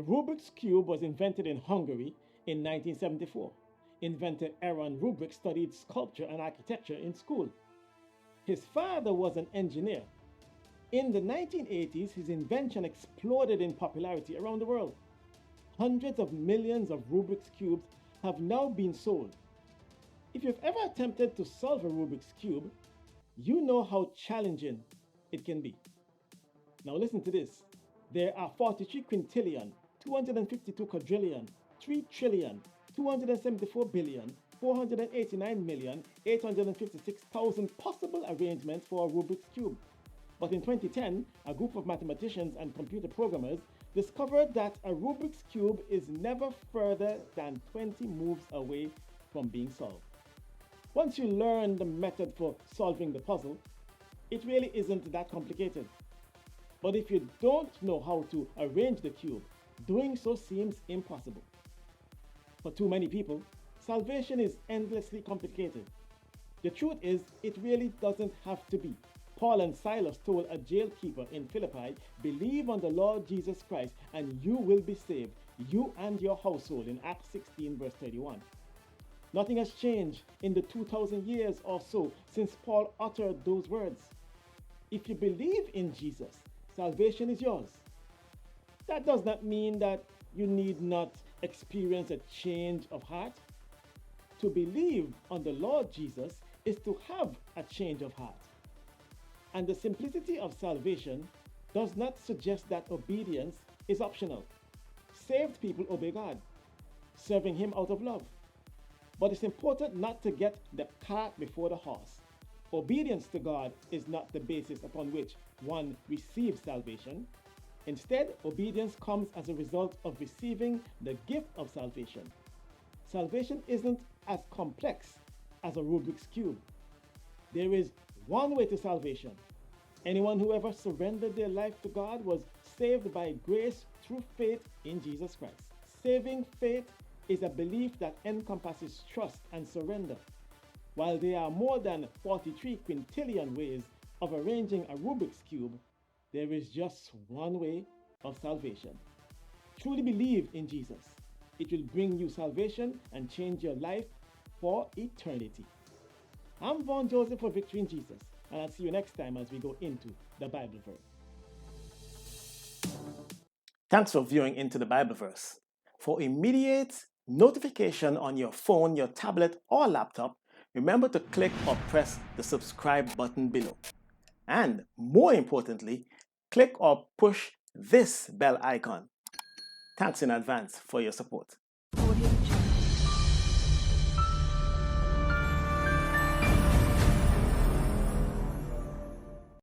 Rubik's Cube was invented in Hungary in 1974. Inventor Ernő Rubik studied sculpture and architecture in school. His father was an engineer. In the 1980s, his invention exploded in popularity around the world. Hundreds of millions of Rubik's Cubes have now been sold. If you've ever attempted to solve a Rubik's Cube, you know how challenging it can be. Now listen to this. There are 43 quintillion, 252 quadrillion, 3 trillion, 274 billion, 489,856,000 possible arrangements for a Rubik's Cube. But in 2010, a group of mathematicians and computer programmers discovered that a Rubik's Cube is never further than 20 moves away from being solved. Once you learn the method for solving the puzzle, it really isn't that complicated. But if you don't know how to arrange the cube, doing so seems impossible. For too many people, salvation is endlessly complicated. The truth is, it really doesn't have to be. Paul and Silas told a jailkeeper in Philippi, "Believe on the Lord Jesus Christ and you will be saved, you and your household," in Acts 16 verse 31. Nothing has changed in the 2,000 years or so since Paul uttered those words. If you believe in Jesus, salvation is yours. That does not mean that you need not experience a change of heart. To believe on the Lord Jesus is to have a change of heart. And the simplicity of salvation does not suggest that obedience is optional. Saved people obey God, serving Him out of love. But it's important not to get the cart before the horse. Obedience to God is not the basis upon which one receives salvation. Instead, obedience comes as a result of receiving the gift of salvation. Salvation isn't as complex as a Rubik's Cube. There is one way to salvation. Anyone who ever surrendered their life to God was saved by grace through faith in Jesus Christ. Saving faith is a belief that encompasses trust and surrender. While there are more than 43 quintillion ways of arranging a Rubik's Cube, there is just one way of salvation. Truly believe in Jesus. It will bring you salvation and change your life for eternity. I'm Vaughn Joseph for Victory in Jesus, and I'll see you next time as we go into the Bible verse. Thanks for viewing into the Bible verse. For immediate notification on your phone, your tablet, or laptop, remember to click or press the subscribe button below. And more importantly, click or push this bell icon. Thanks in advance for your support.